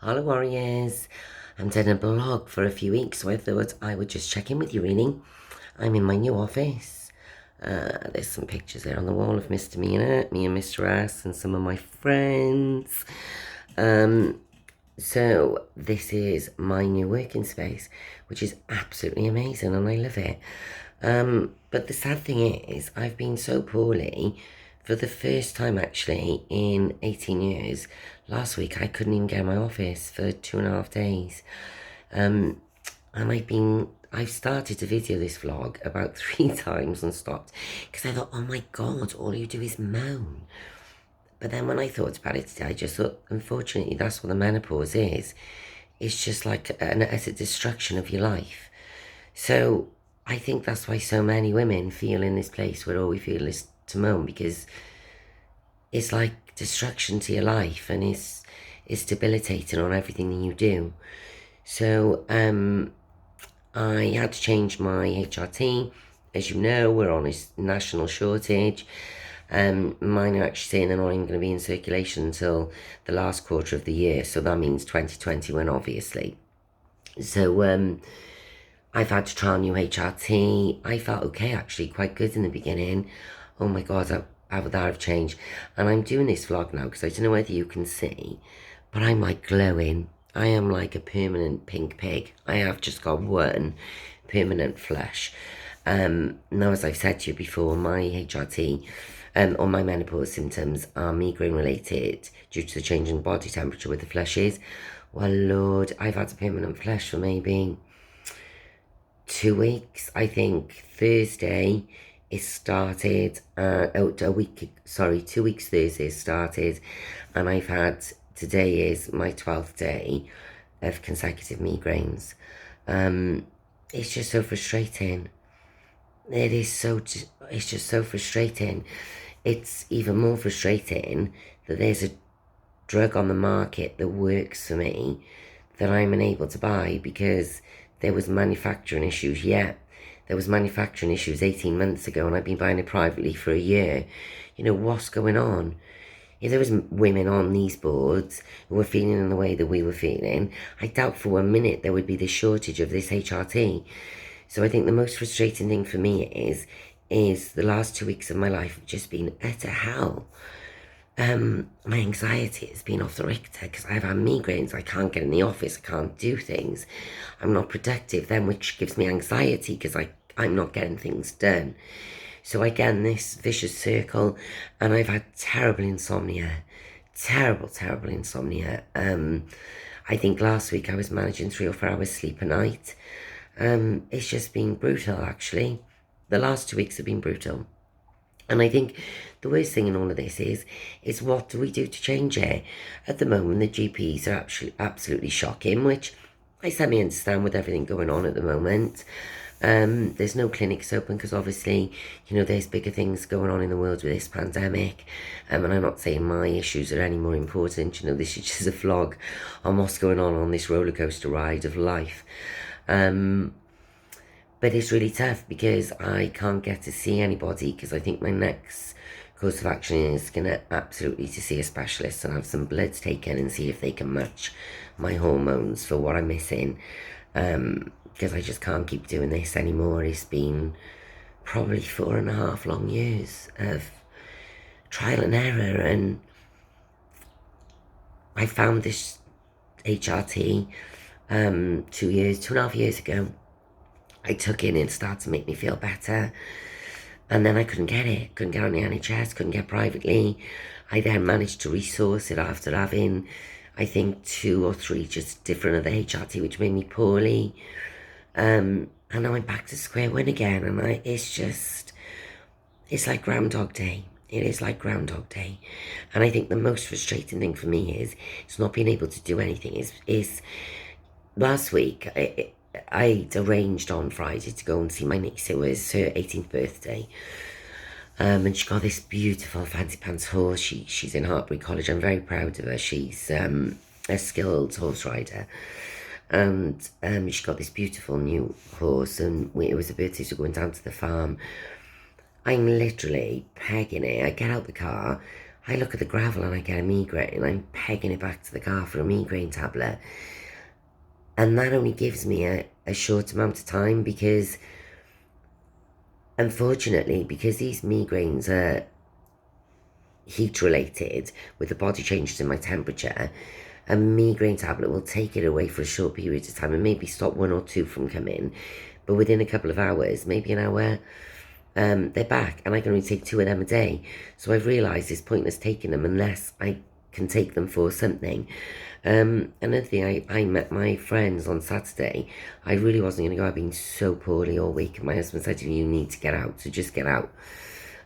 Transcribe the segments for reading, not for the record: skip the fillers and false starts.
Hello warriors, I'm doing a blog for a few weeks, so I thought I would just check in with you really. I'm in my new office. There's some pictures there on the wall of Mr. Mina, me and Mr. S and some of my friends. So this is my new working space, which is absolutely amazing and I love it. But the sad thing is, I've been so poorly for the first time actually in 18 years. Last week I couldn't even get in my office for 2.5 days. And I've started to video this vlog about 3 times and stopped because I thought, oh my God, all you do is moan. But then when I thought about it today, I just thought, unfortunately, that's what the menopause is. It's just like it's a destruction of your life. So I think that's why so many women feel in this place where all we feel is to moan, because it's like destruction to your life and it's debilitating on everything that you do. So I had to change my HRT. As you know, we're on a national shortage. Mine are actually saying they're not even going to be in circulation until the last quarter of the year, so that means 2021 obviously. So I've had to try a new HRT. I felt okay actually, quite good in the beginning. Oh my God, how would that have changed? And I'm doing this vlog now because I don't know whether you can see, but I'm like glowing. I am like a permanent pink pig. I have just got one permanent flush. Now, as I've said to you before, my HRT or my menopause symptoms are migraine related due to the change in body temperature with the flushes. Well, Lord, I've had a permanent flush for maybe 2 weeks. I think Thursday it started, 2 weeks Thursday it started, and I've had, today is my 12th day of consecutive migraines. It's just so frustrating. It's just so frustrating. It's even more frustrating that there's a drug on the market that works for me that I'm unable to buy because there was manufacturing issues. Yeah, there was manufacturing issues 18 months ago and I've been buying it privately for a year. You know, what's going on? If there was women on these boards who were feeling in the way that we were feeling, I doubt for 1 minute there would be this shortage of this HRT. So I think the most frustrating thing for me is the last 2 weeks of my life have just been utter hell. My anxiety has been off the Richter because I've had migraines. I can't get in the office. I can't do things. I'm not productive then, which gives me anxiety because I'm not getting things done. So I get in this vicious circle, and I've had terrible insomnia. Terrible insomnia. I think last week I was managing 3 or 4 hours sleep a night. It's just been brutal, actually. The last 2 weeks have been brutal. And I think the worst thing in all of this is what do we do to change it? At the moment, the GPs are absolutely shocking, which I semi-understand with everything going on at the moment. There's no clinics open because obviously, you know, there's bigger things going on in the world with this pandemic. And I'm not saying my issues are any more important. You know, this is just a vlog on what's going on this roller coaster ride of life. But it's really tough because I can't get to see anybody because I think my next course of action is going to absolutely to see a specialist and have some bloods taken and see if they can match my hormones for what I'm missing. Because I just can't keep doing this anymore. It's been probably 4.5 long years of trial and error, and I found this HRT 2.5 years ago. I took it and it started to make me feel better. And then I couldn't get it. Couldn't get on the NHS, couldn't get privately. I then managed to resource it after having, I think, 2 or 3 just different of the HRT, which made me poorly. And now I'm back to square one again. And it's like Groundhog Day. It is like Groundhog Day. And I think the most frustrating thing for me is not being able to do anything. Is last week, I'd arranged on Friday to go and see my niece. It was her 18th birthday. And she got this beautiful fancy pants horse. She's in Hartbury College. I'm very proud of her. She's a skilled horse rider. And she got this beautiful new horse, and it was a birthday, so going down to the farm. I'm literally pegging it. I get out the car. I look at the gravel and I get a migraine and I'm pegging it back to the car for a migraine tablet. And that only gives me a short amount of time because, unfortunately, because these migraines are heat related with the body changes in my temperature, a migraine tablet will take it away for a short period of time and maybe stop one or two from coming. But within a couple of hours, maybe an hour, they're back, and I can only take 2 of them a day. So I've realised it's pointless taking them unless I can take them for something. Another thing, I met my friends on Saturday. I really wasn't going to go. I've been so poorly all week. My husband said to me, you need to get out, so just get out.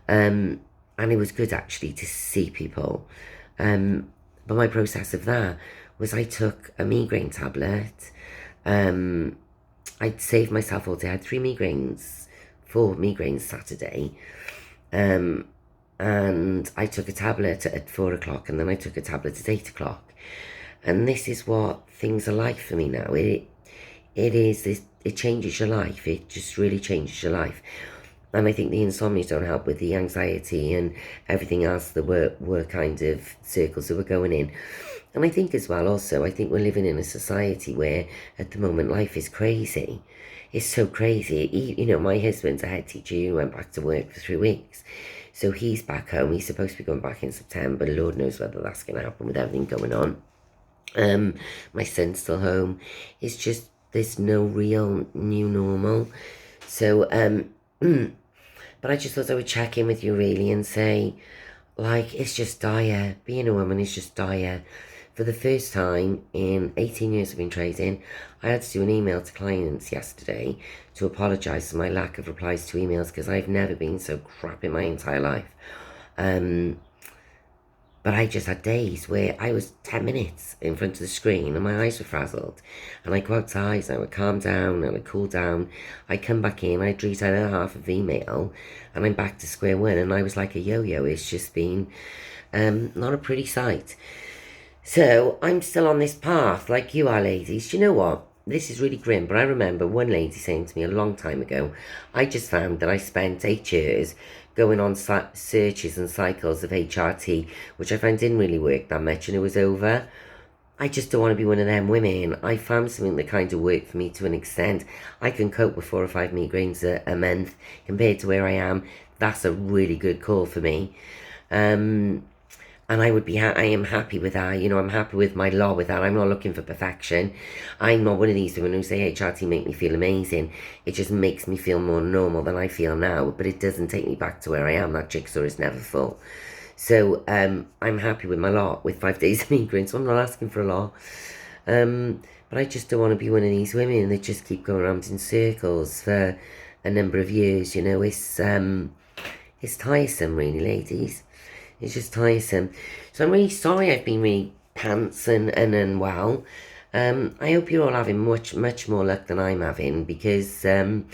And it was good actually to see people. But my process of that was I took a migraine tablet. I'd saved myself all day. I had 4 migraines Saturday. And I took a tablet at 4 o'clock, and then I took a tablet at 8 o'clock. And this is what things are like for me now. It changes your life. It just really changes your life. And I think the insomnia don't help with the anxiety and everything else that were kind of circles that were going in. And I think as well, also, I think we're living in a society where at the moment life is crazy. It's so crazy. My husband's a head teacher who went back to work for 3 weeks. So he's back home. He's supposed to be going back in September. Lord knows whether that's going to happen with everything going on. My son's still home. It's just, there's no real new normal. So, but I just thought I would check in with you really and say, like, it's just dire. Being a woman is just dire. For the first time in 18 years I've been trading, I had to do an email to clients yesterday to apologise for my lack of replies to emails because I've never been so crap in my entire life. But I just had days where I was 10 minutes in front of the screen and my eyes were frazzled. And I'd go outside and I would calm down and I'd cool down. I'd come back in, I'd read another half of email and I'm back to square one. And I was like a yo-yo. It's just been not a pretty sight. So I'm still on this path like you are, ladies. Do you know what? This is really grim, but I remember one lady saying to me a long time ago, I just found that I spent 8 years going on searches and cycles of HRT, which I found didn't really work that much, and it was over. I just don't want to be one of them women. I found something that kind of worked for me to an extent. I can cope with 4 or 5 migraines a month compared to where I am. That's a really good call for me. And I am happy with that. I'm happy with my law with that. I'm not looking for perfection. I'm not one of these women who say HRT make me feel amazing. It just makes me feel more normal than I feel now. But it doesn't take me back to where I am. That jigsaw is never full. So I'm happy with my law with 5 days of migraine. So I'm not asking for a law. But I just don't want to be one of these women that just keep going around in circles for a number of years. It's tiresome, really, ladies. It's just tiresome. So I'm really sorry I've been really pants and unwell. I hope you're all having much, much more luck than I'm having because I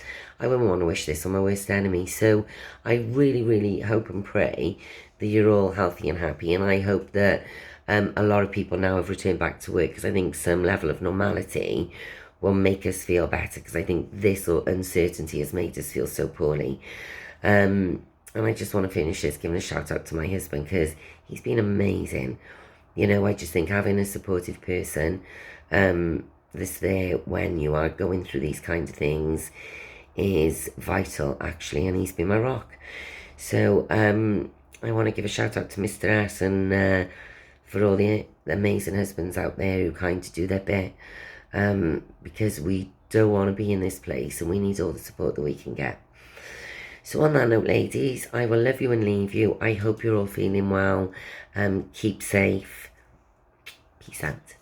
wouldn't want to wish this on my worst enemy. So I really, really hope and pray that you're all healthy and happy. And I hope that a lot of people now have returned back to work because I think some level of normality will make us feel better because I think this uncertainty has made us feel so poorly. And I just want to finish this giving a shout out to my husband because he's been amazing. I just think having a supportive person that's there when you are going through these kinds of things is vital, actually, and he's been my rock. So I want to give a shout out to Mr. S and for all the amazing husbands out there who kind of do their bit because we don't want to be in this place and we need all the support that we can get. So on that note, ladies, I will love you and leave you. I hope you're all feeling well. Keep safe. Peace out.